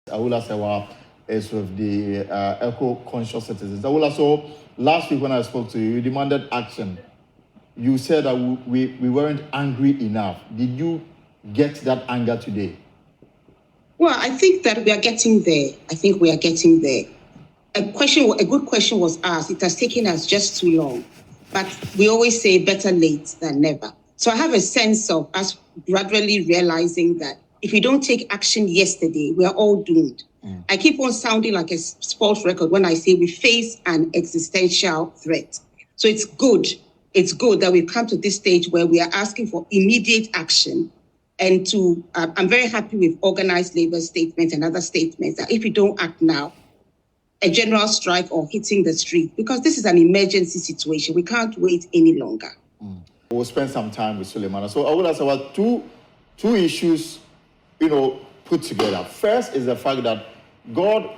Awula Serwah is with the Eco-Conscious Citizens Awula. So last week when I spoke to you, you demanded action. You said that we weren't angry enough. Did you get that anger today? Well, I think that we are getting there. A good question was asked. It has taken us just too long. But we always say better late than never. So I have a sense of us gradually realizing that if we don't take action yesterday, we are all doomed. I keep on sounding like a sports record when I say we face an existential threat. So it's good that we've come to this stage where we are asking for immediate action. And I'm very happy with organized labor statements and other statements that if we don't act now, a general strike or hitting the street, because this is an emergency situation. We can't wait any longer. We'll spend some time with Suleiman. So I will ask about two issues, put together. First is the fact that God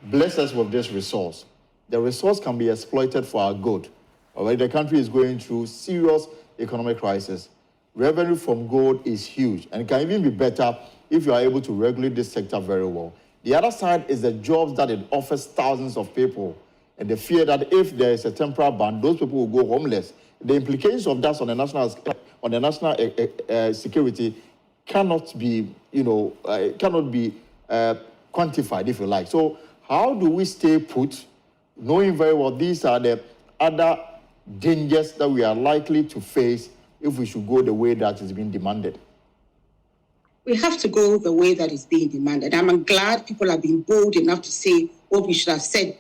bless us with this resource. The resource can be exploited for our good. Already the country is going through serious economic crisis. Revenue from gold is huge, and it can even be better if you are able to regulate this sector very well. The other side is the jobs that it offers thousands of people, and the fear that if there is a temporary ban, those people will go homeless. The implications of that on the national security cannot be, quantified, if you like. So how do we stay put, knowing very well these are the other dangers that we are likely to face if we should go the way that is being demanded? We have to go the way that is being demanded. I'm glad people have been bold enough to say what we should have said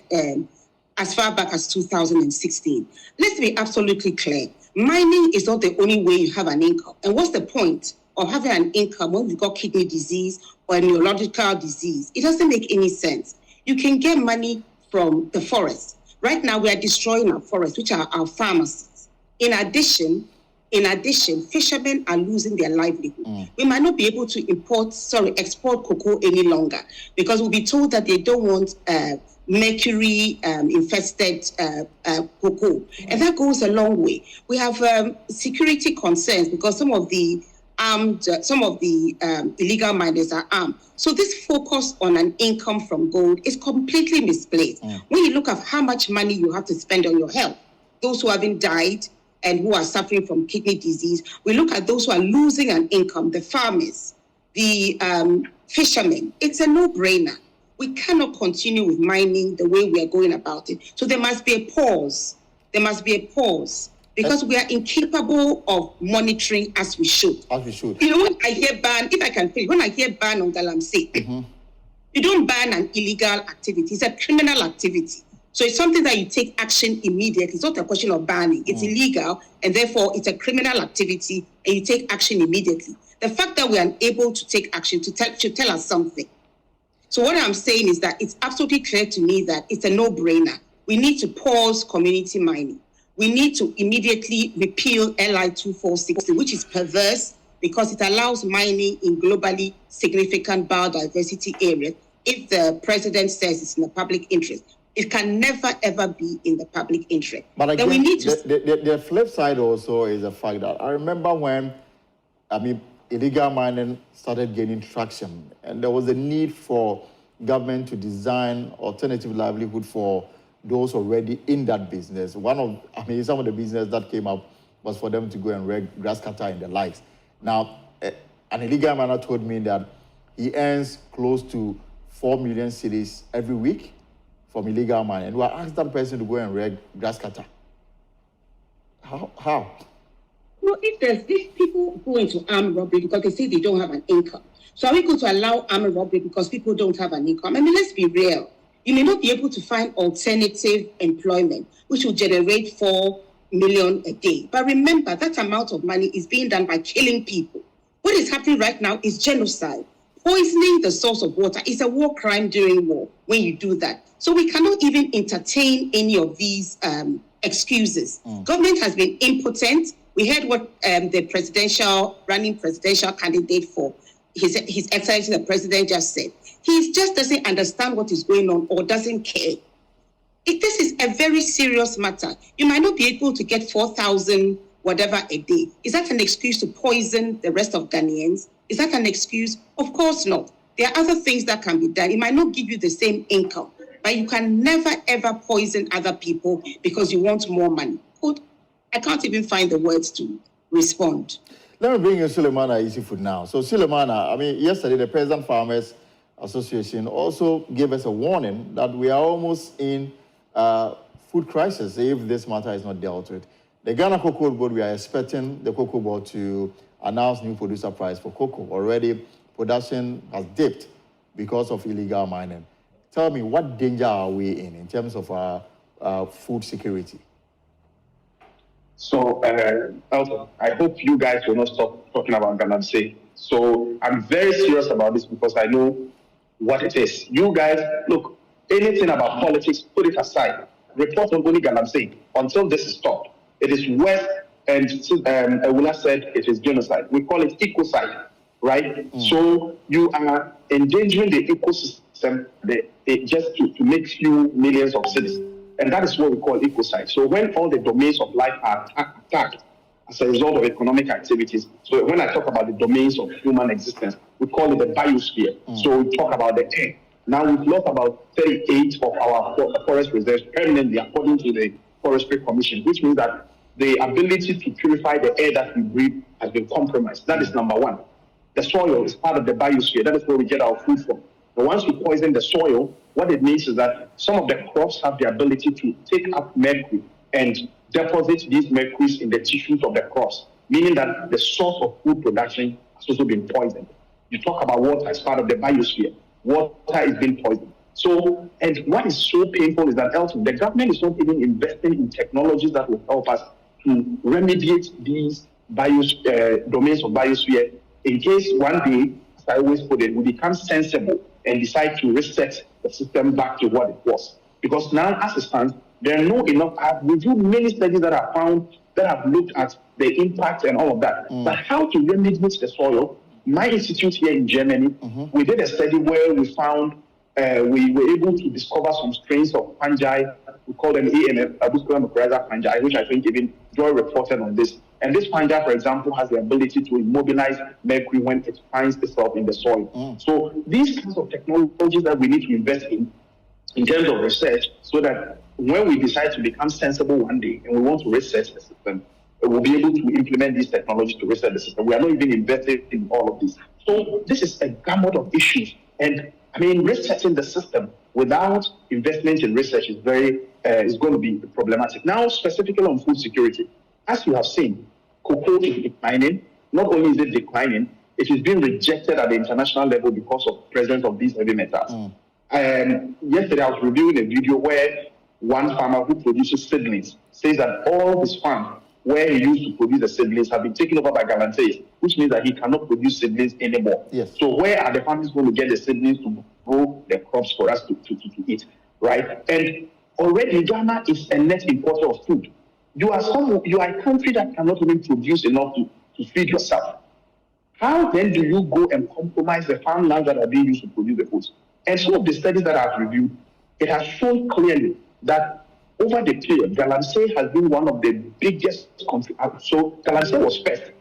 as far back as 2016. Let's be absolutely clear. Mining is not the only way you have an income. And what's the point of having an income when you've got kidney disease or a neurological disease? It doesn't make any sense. You can get money from the forest. Right now, we are destroying our forests, which are our pharmacies. In addition, fishermen are losing their livelihood. We might not be able to export cocoa any longer because we'll be told that they don't want mercury infested cocoa. And that goes a long way. We have security concerns because some of the illegal miners are armed. So this focus on an income from gold is completely misplaced. When you look at how much money you have to spend on your health, those who haven't died and who are suffering from kidney disease, we look at those who are losing an income, the farmers, the fishermen. It's a no-brainer. We cannot continue with mining the way we are going about it. So there must be a pause. Because we are incapable of monitoring as we should. When I hear ban, if I can finish, when I hear ban on Galamsey, you don't ban an illegal activity. It's a criminal activity. So it's something that you take action immediately. It's not a question of banning. It's illegal, and therefore it's a criminal activity, and you take action immediately. The fact that we are unable to take action should tell us something. So what I'm saying is that it's absolutely clear to me that it's a no-brainer. We need to pause community mining. We need to immediately repeal LI 2460, which is perverse because it allows mining in globally significant biodiversity areas if the president says it's in the public interest. It can never, ever be in the public interest. But again, we need to... the flip side also is the fact that I remember when, illegal mining started gaining traction, and there was a need for government to design alternative livelihood for those already in that business. Some of the business that came up was for them to go and reg grass cutter and the likes. Now, an illegal miner told me that he earns close to 4 million cedis every week from illegal mining. And we asked that person to go and reg grass cutter. How? Well, if people go into armed robbery because they say they don't have an income, so are we going to allow armed robbery because people don't have an income? Let's be real. You may not be able to find alternative employment, which will generate 4 million a day. But remember, that amount of money is being done by killing people. What is happening right now is genocide. Poisoning the source of water is a war crime during war when you do that. So we cannot even entertain any of these excuses. Government has been impotent. We heard what the running presidential candidate for His Excellency the President just said. He just doesn't understand what is going on or doesn't care. This is a very serious matter. You might not be able to get 4,000 whatever a day. Is that an excuse to poison the rest of Ghanaians? Is that an excuse? Of course not. There are other things that can be done. It might not give you the same income, but you can never, ever poison other people because you want more money. I can't even find the words to respond. Let me bring in Sulemana Easy Food now. So Sulemana, I mean, yesterday the Peasant Farmers Association also gave us a warning that we are almost in food crisis if this matter is not dealt with. The Ghana Cocoa Board, we are expecting the Cocoa Board to announce new producer price for cocoa. Already, production has dipped because of illegal mining. Tell me, what danger are we in terms of our food security? So, Elton, I hope you guys will not stop talking about Galamsey. So, I'm very serious about this because I know what it is. You guys, look, anything about politics, put it aside. Report on only Galamsey until this is stopped. It is worse, and Awula said it is genocide. We call it ecocide, right? So, you are endangering the ecosystem just to make few millions of citizens. And that is what we call ecocide. So when all the domains of life are attacked as a result of economic activities, so when I talk about the domains of human existence, we call it the biosphere. So we talk about the air. Now we've lost about 38 of our forest reserves permanently according to the Forestry Commission, which means that the ability to purify the air that we breathe has been compromised. That is number one. The soil is part of the biosphere. That is where we get our food from. But once we poison the soil, what it means is that some of the crops have the ability to take up mercury and deposit these mercuries in the tissues of the crops, meaning that the source of food production has also been poisoned. You talk about water as part of the biosphere. Water is being poisoned. So, and what is so painful is that the government is not even investing in technologies that will help us to remediate these domains of biosphere in case one day, as I always put it, we become sensible and decide to reset the system back to what it was. Because now, as it stands, there are no enough. I've reviewed many studies that are found that have looked at the impact and all of that. But how to remediate the soil? My institute here in Germany, we did a study where we found we were able to discover some strains of fungi. We call them AMF, Abuscular mycorrhizal fungi, which I think even Joy reported on this. And this fungi, for example, has the ability to immobilize mercury when it finds itself in the soil. So these kinds of technologies that we need to invest in terms of research, so that when we decide to become sensible one day and we want to research the system, we'll be able to implement these technologies to research the system. We are not even invested in all of this. So this is a gamut of issues. And I mean, researching the system without investment in research is is going to be problematic. Now, specifically on food security, as you have seen, cocoa is declining. Not only is it declining, it is being rejected at the international level because of the presence of these heavy metals. Yesterday, I was reviewing a video where one farmer who produces seedlings says that all his farm where he used to produce the seedlings have been taken over by Galamsey, which means that he cannot produce seedlings anymore. Yes. So where are the farmers going to get the seedlings to grow the crops for us to eat, right? And already Ghana is a net importer of food. You are a country that cannot even produce enough to feed yourself. How then do you go and compromise the farmland that are being used to produce the food? And some of the studies that I've reviewed, it has shown clearly that over the period, Galamsey has been one of the biggest contributors. So Galamsey was first,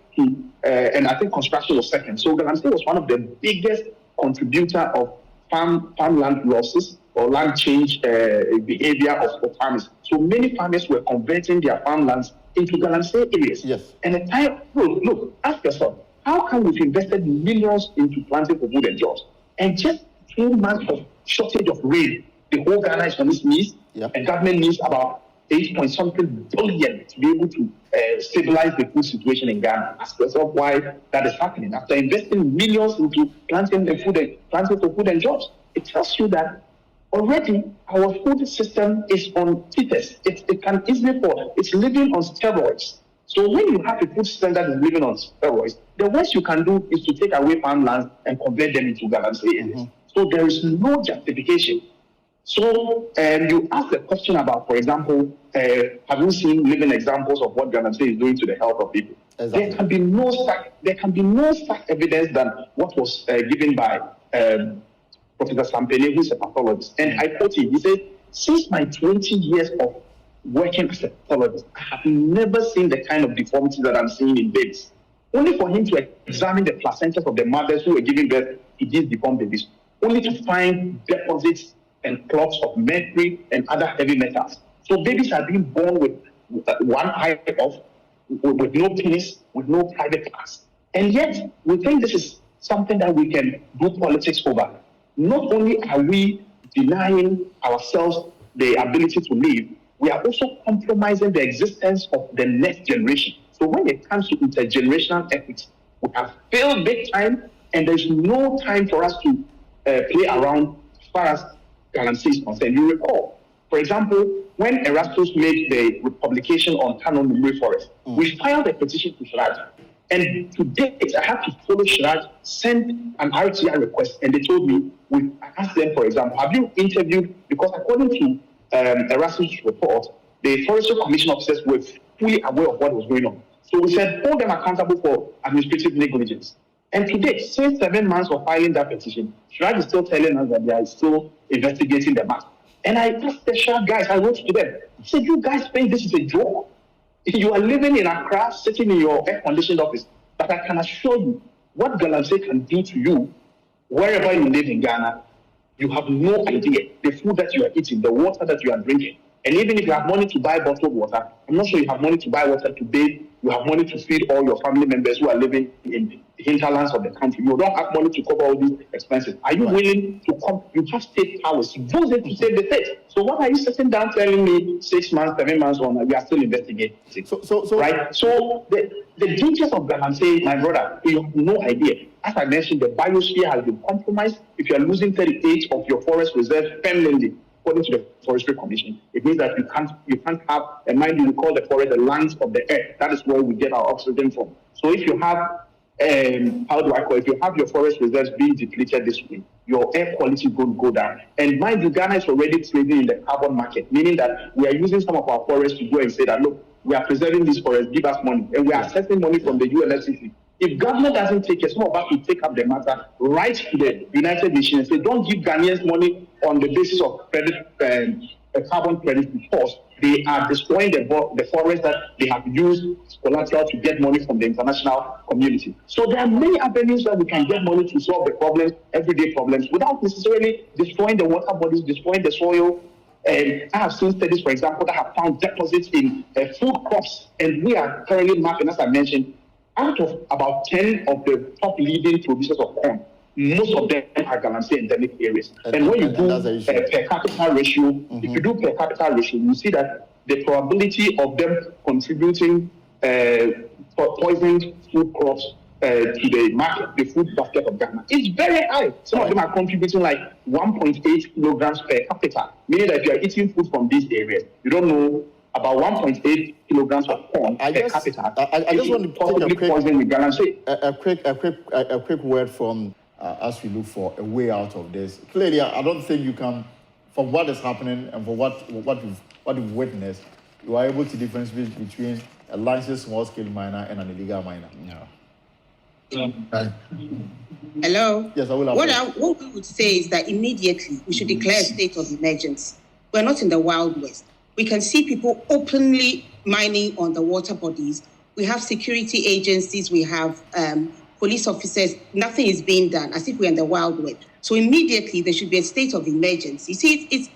and I think construction was second. So Galamsey was one of the biggest contributor of farmland losses or land change behavior of farmers. So many farmers were converting their farmlands into Galamsey areas. Yes. And the time, look, ask yourself, how come we've invested millions into planting for food and jobs, and just 2 months of shortage of rain, the whole Ghana is on its knees, and government needs about 8-point-something billion to be able to stabilize the food situation in Ghana. Ask yourself why that is happening. After investing millions into planting for food and jobs, it tells you that already our food system is on teethers. It can easily fall. It's living on steroids. So when you have a food system that is living on steroids, the worst you can do is to take away farmlands and convert them into Galamsey areas. So there is no justification. So you asked the question about, for example, have you seen living examples of what Galamsey is doing to the health of people? Exactly. There can be no such evidence than what was given by Professor Sampene, who is a pathologist. And I quote him, he said, since my 20 years of working as a pathologist, I have never seen the kind of deformities that I'm seeing in babies. Only for him to examine the placentas of the mothers who were giving birth to these deformed babies, only to find deposits and clots of mercury and other heavy metals. So babies are being born with one eye off, with no penis, with no private parts. And yet, we think this is something that we can do politics over. Not only are we denying ourselves the ability to live, we are also compromising the existence of the next generation. So when it comes to intergenerational ethics, we have failed big time, and there's no time for us to play around as far as Galamsey is concerned. You recall, for example, when Erastus made the publication on Canon Memory Forest, we filed a petition to Shraj. And to date, I have to follow Shraj, send an RTI request, and they told me, I asked them, for example, have you interviewed, because according to Erasmus' report, the Forestry Commission officers were fully aware of what was going on. So we said, hold them accountable for administrative negligence. And today, since 7 months of filing that petition, Shraj is still telling us that they are still investigating the matter. And I asked the Shraj guys, I wrote to them, I said, you guys think this is a joke? You are living in Accra, sitting in your air-conditioned office, but I can assure you, what Galamsey can do to you, wherever you live in Ghana, you have no idea. The food that you are eating, the water that you are drinking, and even if you have money to buy bottled water, I'm not sure you have money to buy water to bathe, you have money to feed all your family members who are living in the hinterlands of the country. You don't have money to cover all these expenses. Are you willing to come? You have state powers. Use it to save the state. So what are you sitting down telling me 6 months, 7 months on, we are still investigating? So right? So the dangers of Galamsey, my brother, you have no idea. As I mentioned, the biosphere has been compromised. If you are losing 38 of your forest reserve permanently, according to the Forestry Commission, it means that you can't have, and mind you, we call the forest the lungs of the earth. That is where we get our oxygen from. So if you have, if you have your forest reserves being depleted this way, your air quality is going to go down. And mind you, Ghana is already trading in the carbon market, meaning that we are using some of our forests to go and say that, look, we are preserving these forests, give us money. And we are accepting money from the UNFCCC. If government doesn't take it, some of us will take up the matter, write to the United Nations and say, don't give Ghanaians money on the basis of credit, carbon credit, because they are destroying the forest that they have used as collateral to get money from the international community. So there are many avenues that we can get money to solve the problems, everyday problems, without necessarily destroying the water bodies, destroying the soil. And I have seen studies, for example, that have found deposits in food crops, and we are currently mapping, as I mentioned, out of about 10 of the top leading producers of corn, most of them are Galamsey endemic areas. And when you do per capita ratio, if you do per capita ratio, you see that the probability of them contributing poisoned food crops to the market, the food basket of Ghana, is very high. Some of them are contributing like 1.8 kilograms per capita, meaning that if you are eating food from these areas, you don't know about 1.8 kilograms of corn per capita. I just want to take a quick word from as we look for a way out of this. Clearly, I don't think you can, from what is happening and for what you've witnessed, you are able to differentiate between a licensed small-scale miner and an illegal miner. Hello. Yes, I will. What we would say is that immediately we should declare a state of emergency. We're not in the Wild West. We can see people openly mining on the water bodies. We have security agencies. We have police officers. Nothing is being done, as if we're in the Wild West. So immediately there should be a state of emergency. See, it's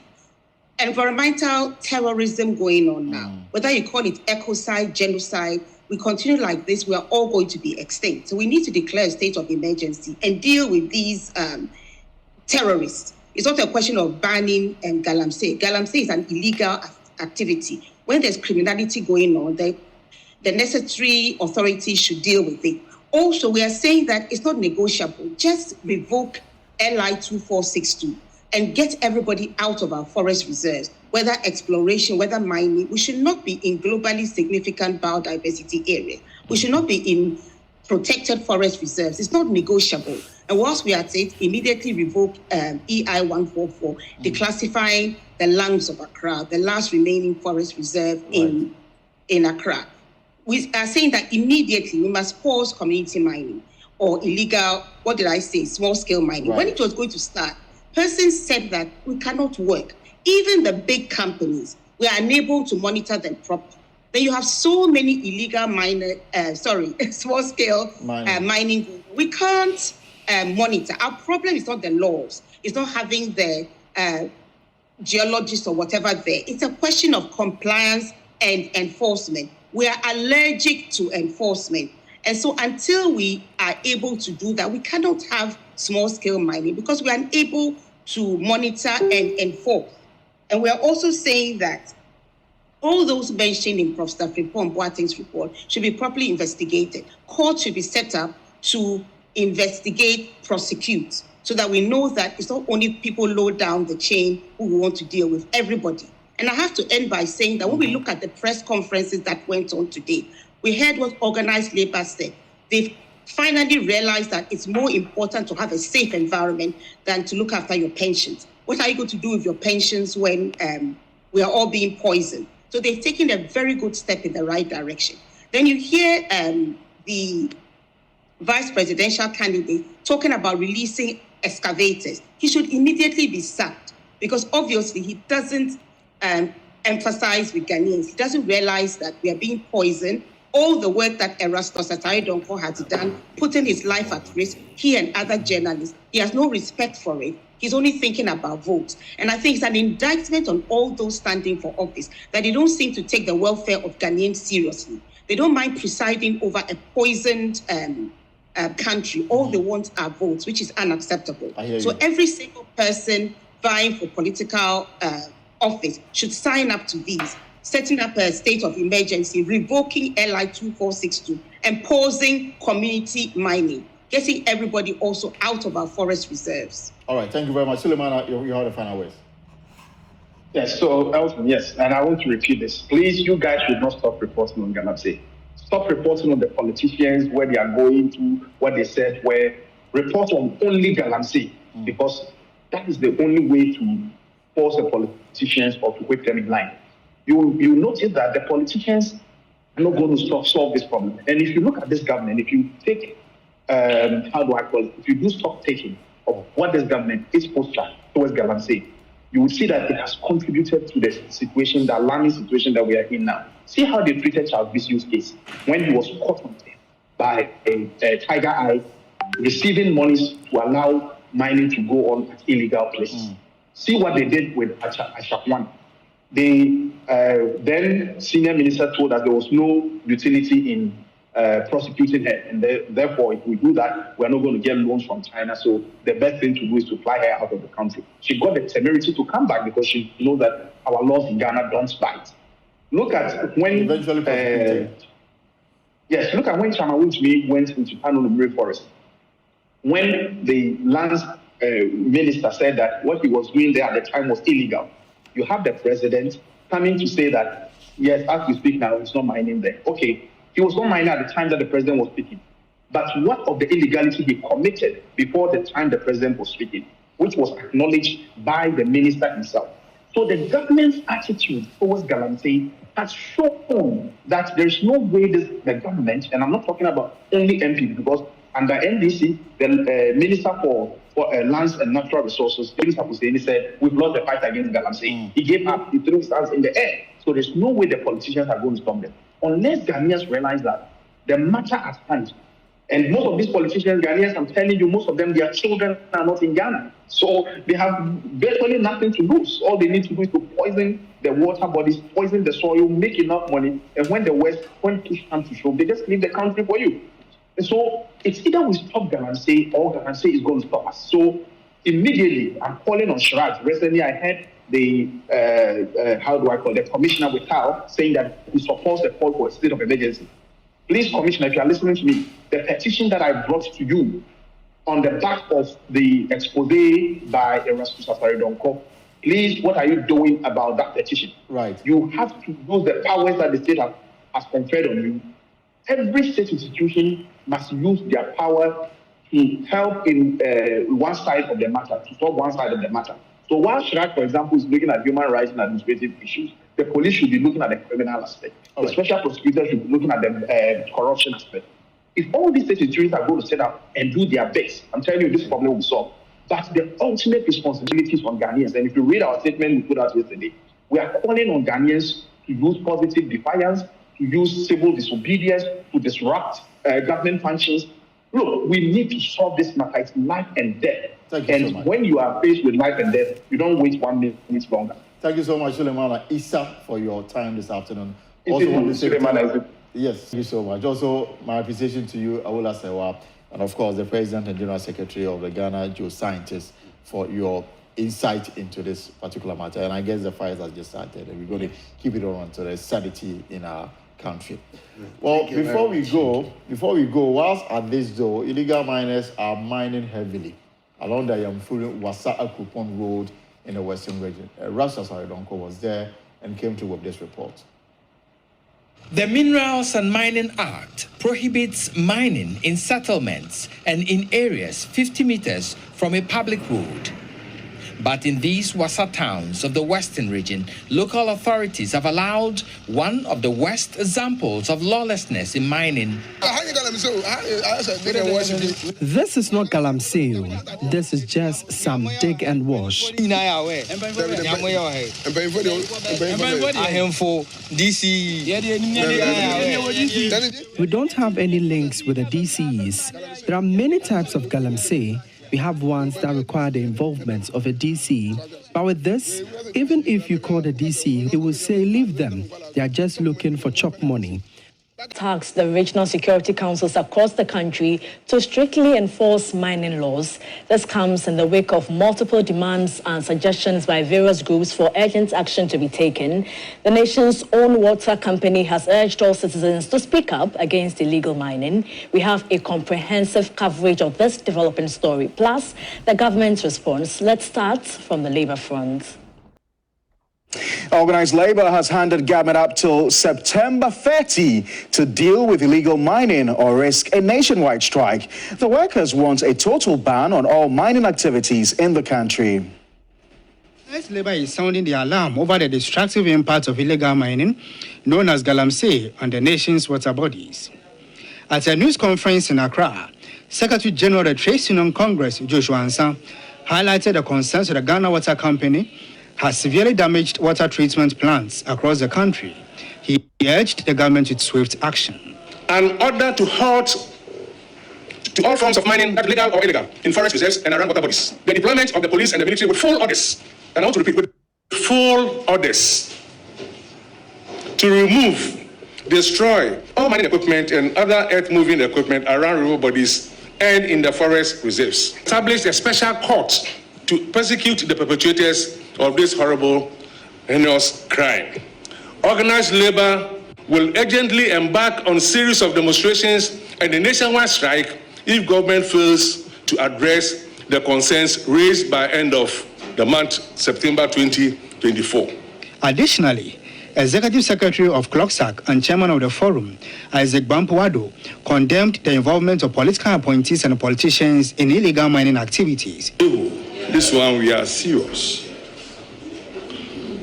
environmental terrorism going on now. Whether you call it ecocide, genocide, we continue like this, we are all going to be extinct. So we need to declare a state of emergency and deal with these terrorists. It's not a question of banning Galamsey. Galamsey is an illegal activity. When there's criminality going on, the necessary authorities should deal with it. Also, we are saying that it's not negotiable. Just revoke LI 2462 and get everybody out of our forest reserves, whether exploration, whether mining. We should not be in globally significant biodiversity areas. We should not be in protected forest reserves. It's not negotiable. And once we are at it, immediately revoke EI 144, declassifying the lungs of Accra, the last remaining forest reserve in Accra. We are saying that immediately we must pause community mining or illegal, small-scale mining. When it was going to start, persons said that we cannot work. Even the big companies, we are unable to monitor them properly. Then you have so many illegal small-scale mining. We can't monitor. Our problem is not the laws. It's not having the geologists or whatever there. It's a question of compliance and enforcement. We are allergic to enforcement. And so until we are able to do that, we cannot have small-scale mining because we are unable to monitor and enforce. And we are also saying that all those mentioned in Prof. Stafford Boateng's report should be properly investigated. Courts should be set up to investigate, prosecute, so that we know that it's not only people low down the chain who we want to deal with, everybody. And I have to end by saying that when we look at the press conferences that went on today, we heard what organized labor said. They've finally realized that it's more important to have a safe environment than to look after your pensions. What are you going to do with your pensions when we are all being poisoned? So they've taken a very good step in the right direction. Then you hear the vice presidential candidate talking about releasing excavators. He should immediately be sacked because obviously he doesn't emphasize with Ghanaians. He doesn't realize that we are being poisoned. All the work that Erastus Atari Donko has done, putting his life at risk, he and other journalists, he has no respect for it. He's only thinking about votes. And I think it's an indictment on all those standing for office that they don't seem to take the welfare of Ghanaians seriously. They don't mind presiding over a poisoned country. All they want are votes, which is unacceptable. So every single person vying for political office should sign up to these, setting up a state of emergency, revoking LI 2462, and pausing community mining, getting everybody also out of our forest reserves. All right, thank you very much. Suleiman, you have the final words. Yes, so Elton, yes, and I want to repeat this. Please, you guys should not stop reporting on Galamsey. Stop reporting on the politicians, where they are going to, what they said, where report on only Galamsey, because that is the only way to force the politicians or to whip them in line. You notice that the politicians are not going to solve this problem. And if you look at this government, if you take, if you do stock taking of what this government is posture towards Galamsey, you will see that it has contributed to the situation, the alarming situation that we are in now. See how they treated Charles Bisiu's case when he was caught on by a Tiger Eye, receiving monies to allow mining to go on at illegal places. See what they did with Ashakwan. The then senior minister told us there was no utility in prosecuting her, and therefore, if we do that, we're not going to get loans from China. So the best thing to do is to fly her out of the country. She got the temerity to come back because she knows that our laws in Ghana don't bite. Look at when look at when Chamawunjimi went into Panolumri Forest. When the lands minister said that what he was doing there at the time was illegal, you have the president coming to say that, yes, as we speak now, it's not mining there. Okay, he was not mining at the time that the president was speaking. But what of the illegality he committed before the time the president was speaking, which was acknowledged by the minister himself? So the government's attitude towards Galamsey has shown that there's no way the government, and I'm not talking about only MP, because under NDC, the Minister for Lands and Natural Resources, Minister Husseini, said, we've lost the fight against Galamsey. He gave up, he threw his hands in the air. So there's no way the politicians are going to stop them. Unless Ghanaians realize that the matter at hand, and most of these politicians, Ghanaians, I'm telling you, most of them, their children are not in Ghana. So they have virtually nothing to lose. All they need to do is to poison the water bodies, poison the soil, make enough money, and when push comes to shove, they just leave the country for you. And so it's either we stop Galamsey or Galamsey is going to stop us. So immediately, I'm calling on Shraj. Recently, I heard the commissioner with Cal saying that he supports the call for a state of emergency. Please, Commissioner, if you are listening to me, the petition that I brought to you on the back of the expose by Erastus Atari Donko, please, what are you doing about that petition? Right. You have to use the powers that the state has conferred on you. Every state institution must use their power to help in one side of the matter, to solve one side of the matter. So while Shraj, for example, is looking at human rights and administrative issues, the police should be looking at the criminal aspect. The special prosecutors should be looking at the corruption aspect. If all these state institutions are going to set up and do their best, I'm telling you, this problem will be solved. But the ultimate responsibility is on Ghanaians. And if you read our statement we put out yesterday, we are calling on Ghanaians to use positive defiance, to use civil disobedience, to disrupt government functions, Look, we need to solve this matter. It's life and death. Thank you so much. When you are faced with life and death, you don't wait 1 minute longer. Thank you so much, Suleiman Issa, for your time this afternoon. Yes, thank you so much. Also, my appreciation to you, Awula Serwah, and of course, the President and General Secretary of the Ghana Geoscientists, for your insight into this particular matter. And I guess the fires have just started, and we're going to keep it on until there's sanity in our country. Well, before we go, whilst at this though, illegal miners are mining heavily along the Yamfuru Wasa Akupon Road in the Western region. Rasta Saridonko was there and came through with this report. The Minerals and Mining Act prohibits mining in settlements and in areas 50 meters from a public road. But in these Wasa towns of the Western region, local authorities have allowed one of the worst examples of lawlessness in mining. This is not Galamsey. This is just some dig and wash. We don't have any links with the DCs. There are many types of Galamsey. We have ones that require the involvement of a DC. But with this, even if you call the DC, he will say, leave them. They are just looking for chop money. Tasked the regional security councils across the country to strictly enforce mining laws. This comes in the wake of multiple demands and suggestions by various groups for urgent action to be taken. The nation's own water company has urged all citizens to speak up against illegal mining. We have a comprehensive coverage of this developing story, plus the government's response. Let's start from the Labour front. Organised Labour has handed government up till September 30 to deal with illegal mining or risk a nationwide strike. The workers want a total ban on all mining activities in the country. Organised Labour is sounding the alarm over the destructive impact of illegal mining, known as Galamsey, on the nation's water bodies. At a news conference in Accra, Secretary General of the Trade Union Congress, Joshua Ansah, highlighted the concerns of the Ghana Water Company has severely damaged water treatment plants across the country. He urged the government to swift action. An order to halt to all forms of mining, that legal or illegal, in forest reserves and around water bodies. The deployment of the police and the military with full orders, and I want to repeat, with full orders, to remove, destroy all mining equipment and other earth-moving equipment around river bodies and in the forest reserves. Establish a special court to persecute the perpetrators of this horrible, heinous crime. Organised Labour will urgently embark on a series of demonstrations and a nationwide strike if government fails to address the concerns raised by end of the month, September 2024. Additionally, Executive Secretary of CLOCSAC and Chairman of the Forum, Isaac Bampuado, condemned the involvement of political appointees and politicians in illegal mining activities. This one, we are serious.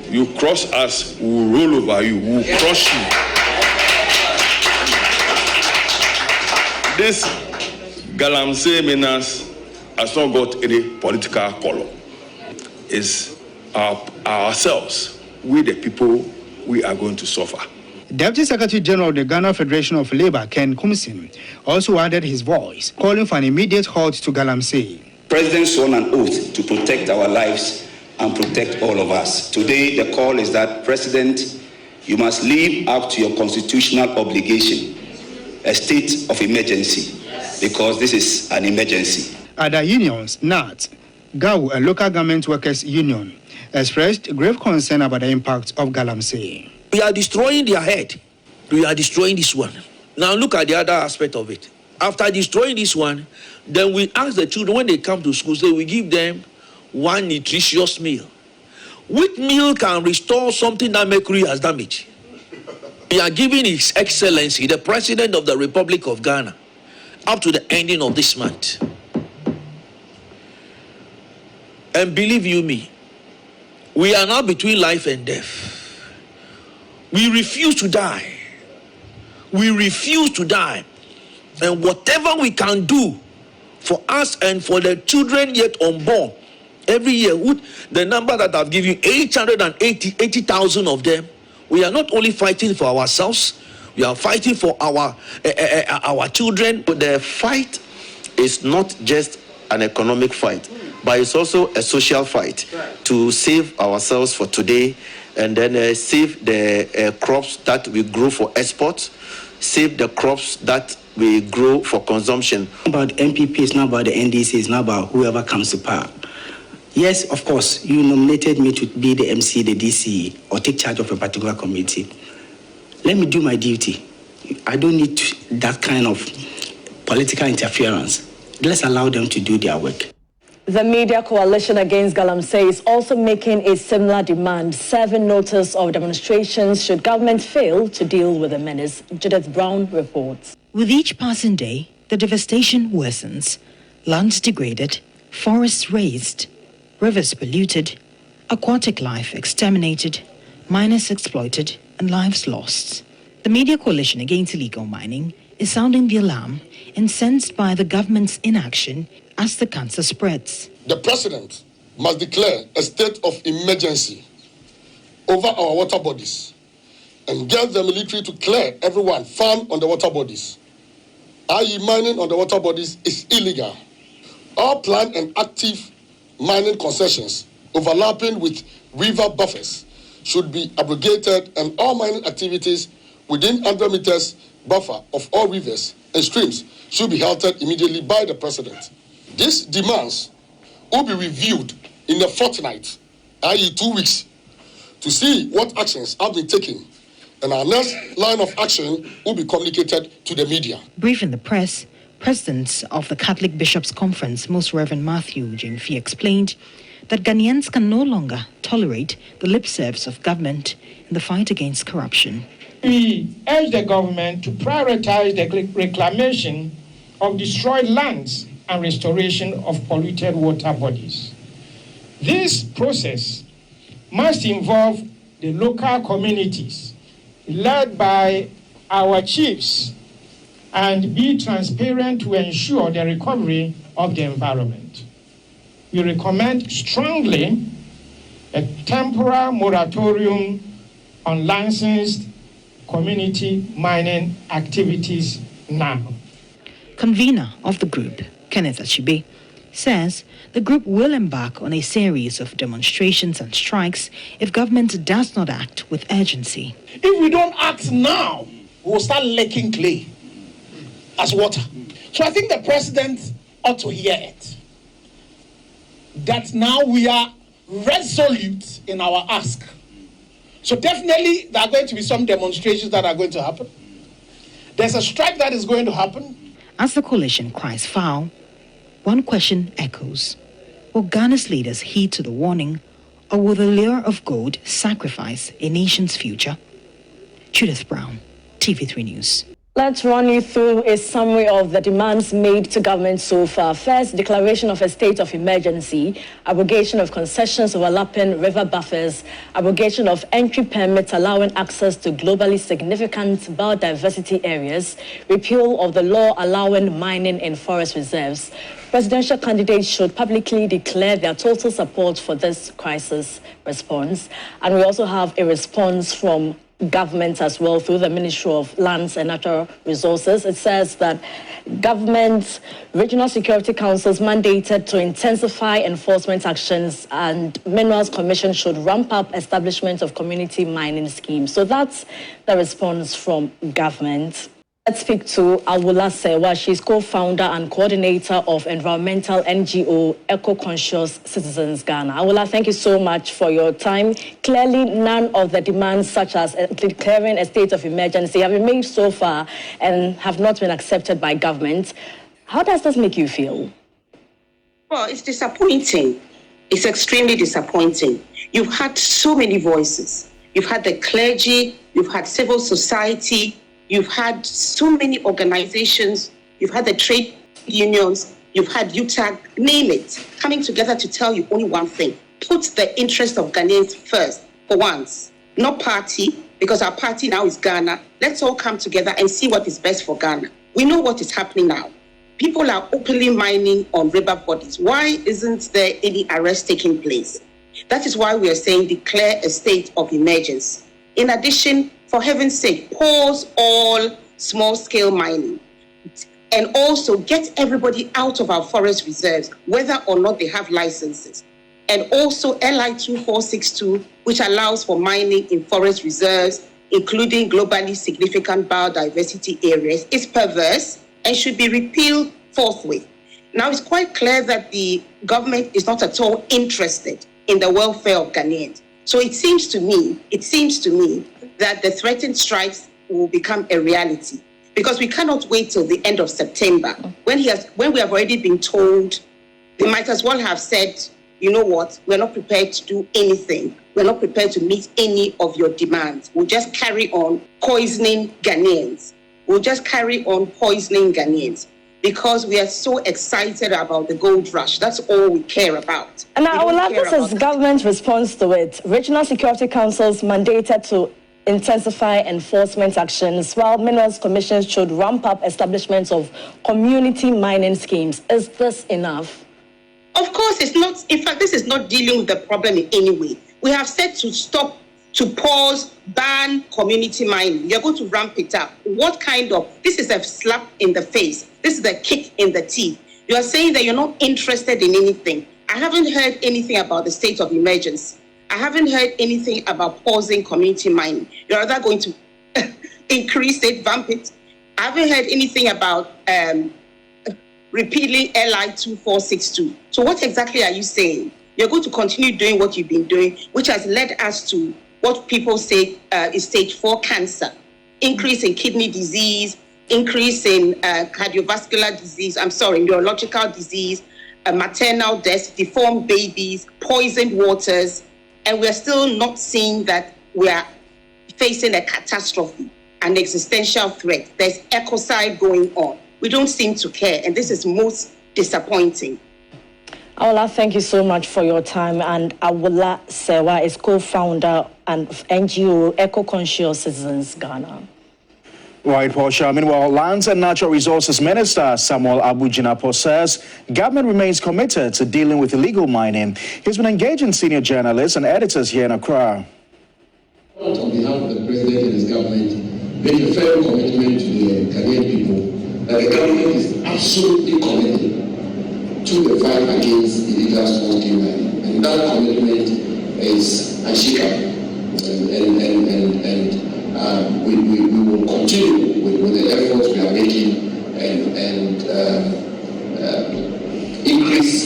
You cross us, we will roll over you, we will crush you. This Galamsey Minas has not got any political color. It's ourselves, we the people, we are going to suffer. Deputy Secretary General of the Ghana Federation of Labour, Ken Kumsin, also added his voice, calling for an immediate halt to Galamsey. President sworn an oath to protect our lives and protect all of us. Today, the call is that, President, you must live up to your constitutional obligation, a state of emergency, because this is an emergency. Other unions, NAT, GAU, and Local Government Workers Union, expressed grave concern about the impact of Galamsey. We are destroying their head. We are destroying this one. Now look at the other aspect of it. After destroying this one, then we ask the children when they come to school, say we give them one nutritious meal. Wheat meal can restore something that mercury has damaged. We are giving His Excellency, the President of the Republic of Ghana, up to the ending of this month. And believe you me, we are now between life and death. We refuse to die. We refuse to die. And whatever we can do for us and for the children yet unborn, every year, the number that I've given you, 80,000 of them, we are not only fighting for ourselves, we are fighting for our children. But the fight is not just an economic fight, but it's also a social fight to save ourselves for today, and then save the crops that we grow for export, save the crops that we grow for consumption. About MPP, it's not about the NDC, it's not about whoever comes to power. Yes, of course, you nominated me to be the MC, the DC, or take charge of a particular committee. Let me do my duty. I don't need that kind of political interference. Let's allow them to do their work. The Media Coalition Against Galamsey is also making a similar demand, serving notice of demonstrations should government fail to deal with the menace. Judith Brown reports. With each passing day, the devastation worsens. Lands degraded, forests razed, rivers polluted, aquatic life exterminated, miners exploited, and lives lost. The Media Coalition Against Illegal Mining is sounding the alarm, incensed by the government's inaction as the cancer spreads. The president must declare a state of emergency over our water bodies and get the military to clear everyone found on the water bodies. i.e. mining on the water bodies is illegal. All planned and active mining concessions overlapping with river buffers should be abrogated, and all mining activities within 100 meters buffer of all rivers and streams should be halted immediately by the president. These demands will be reviewed in a fortnight, i.e. 2 weeks, to see what actions have been taken, and our next line of action will be communicated to the media. Briefing the press, President of the Catholic Bishops' Conference, Most Reverend Matthew Jemfi, explained that Ghanaians can no longer tolerate the lip service of government in the fight against corruption. We urge the government to prioritize the reclamation of destroyed lands and restoration of polluted water bodies. This process must involve the local communities led by our chiefs and be transparent to ensure the recovery of the environment. We recommend strongly a temporary moratorium on licensed community mining activities now. Convener of the group, Kenneth Achibe, says the group will embark on a series of demonstrations and strikes if government does not act with urgency. If we don't act now, we'll start licking clay as water. So I think the president ought to hear it. That now we are resolute in our ask. So definitely there are going to be some demonstrations that are going to happen. There's a strike that is going to happen. As the coalition cries foul, one question echoes. Will Ghana's leaders heed to the warning, or will the lure of gold sacrifice a nation's future? Judith Brown, TV3 News. Let's run you through a summary of the demands made to government so far. First, declaration of a state of emergency, abrogation of concessions overlapping river buffers, abrogation of entry permits allowing access to globally significant biodiversity areas, repeal of the law allowing mining in forest reserves. Presidential candidates should publicly declare their total support for this crisis response. And we also have a response from government as well through the Ministry of Lands and Natural Resources. It says that government regional security councils mandated to intensify enforcement actions, and Minerals Commission should ramp up establishment of community mining schemes. So that's the response from government. Let's speak to Awula Serwah. She's co-founder and coordinator of environmental NGO Eco-Conscious Citizens Ghana. Awula, thank you so much for your time. Clearly, none of the demands, such as declaring a state of emergency, have been made so far and have not been accepted by government. How does this make you feel? Well, it's disappointing. It's extremely disappointing. You've had so many voices. You've had the clergy, you've had civil society, you've had so many organizations, you've had the trade unions, you've had UTAG, name it, coming together to tell you only one thing. Put the interest of Ghanaians first, for once. Not party, because our party now is Ghana. Let's all come together and see what is best for Ghana. We know what is happening now. People are openly mining on river bodies. Why isn't there any arrest taking place? That is why we are saying declare a state of emergency. In addition, for heaven's sake, pause all small-scale mining. and also get everybody out of our forest reserves, whether or not they have licenses. And also LI 2462, which allows for mining in forest reserves, including globally significant biodiversity areas, is perverse and should be repealed forthwith. Now, it's quite clear that the government is not at all interested in the welfare of Ghanaians. So it seems to me that the threatened strikes will become a reality, because we cannot wait till the end of September when we have already been told. They might as well have said, you know what, we're not prepared to do anything. We're not prepared to meet any of your demands. We'll just carry on poisoning Ghanaians. Because we are so excited about the gold rush. That's all we care about. And I would like this as government response to it. Regional security councils mandated to intensify enforcement actions, while minerals commissions should ramp up establishments of community mining schemes. Is this enough? Of course it's not. In fact, this is not dealing with the problem in any way. We have said to stop, to pause, ban community mining. You're going to ramp it up. This is a slap in the face. This is a kick in the teeth. You are saying that you're not interested in anything. I haven't heard anything about the state of emergency. I haven't heard anything about pausing community mining. You're either going to increase it, vamp it. I haven't heard anything about repealing LI 2462. So what exactly are you saying? You're going to continue doing what you've been doing, which has led us to what people say is stage 4 cancer, increase in kidney disease, increase in neurological disease, maternal deaths, deformed babies, poisoned waters, and we're still not seeing that we are facing a catastrophe, an existential threat. There's ecocide going on. We don't seem to care, and this is most disappointing. Awula, thank you so much for your time. And Awula Serwah is co-founder and NGO Eco-Conscious Citizens Ghana. Right, Portia. Meanwhile, Lands and Natural Resources Minister Samuel Abujinapo says government remains committed to dealing with illegal mining. He's been engaging senior journalists and editors here in Accra. On behalf of the President and his government, make a firm commitment to the Ghanaian people that the government is absolutely committed to the fight against illegal small-scale mining. And that commitment is unshakable. We will continue with the efforts we are making and increase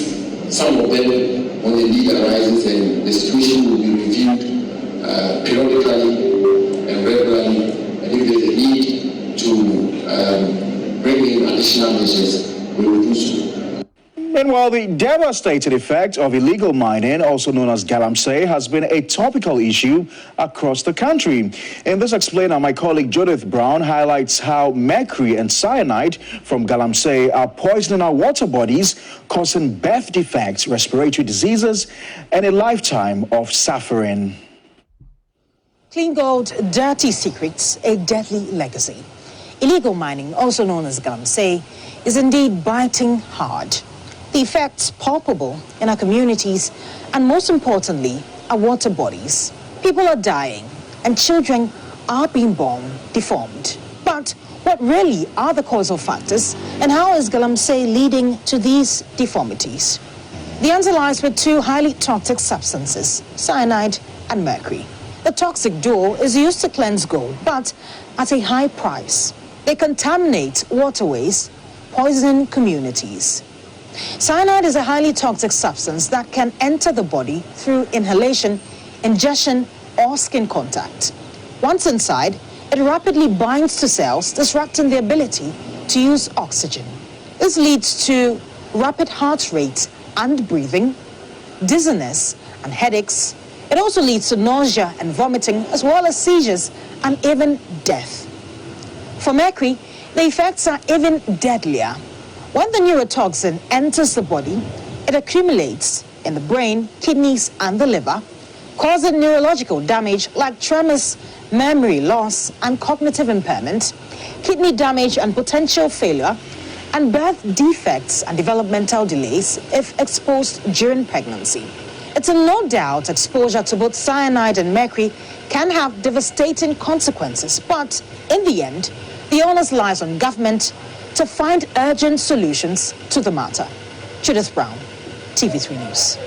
some of them when the need arises, and the situation will be reviewed periodically and regularly. And if there's a need to bring in additional measures, we will do so. Meanwhile, the devastating effect of illegal mining, also known as Galamsey, has been a topical issue across the country. In this explainer, my colleague Judith Brown highlights how mercury and cyanide from Galamsey are poisoning our water bodies, causing birth defects, respiratory diseases, and a lifetime of suffering. Clean gold, dirty secrets, a deadly legacy. Illegal mining, also known as Galamsey, is indeed biting hard. The effects palpable in our communities and, most importantly, our water bodies. People are dying and children are being born deformed. But what really are the causal factors, and how is Galamsey leading to these deformities? The answer lies with two highly toxic substances, cyanide and mercury. The toxic duo is used to cleanse gold, but at a high price. They contaminate waterways, poisoning communities. Cyanide is a highly toxic substance that can enter the body through inhalation, ingestion, or skin contact. Once inside, it rapidly binds to cells, disrupting the ability to use oxygen. This leads to rapid heart rate and breathing, dizziness and headaches. It also leads to nausea and vomiting, as well as seizures and even death. For mercury, the effects are even deadlier. When the neurotoxin enters the body, it accumulates in the brain, kidneys, and the liver, causing neurological damage like tremors, memory loss, and cognitive impairment, kidney damage and potential failure, and birth defects and developmental delays if exposed during pregnancy. It's a no doubt exposure to both cyanide and mercury can have devastating consequences, but in the end, the onus lies on government to find urgent solutions to the matter. Judith Brown, TV3 News.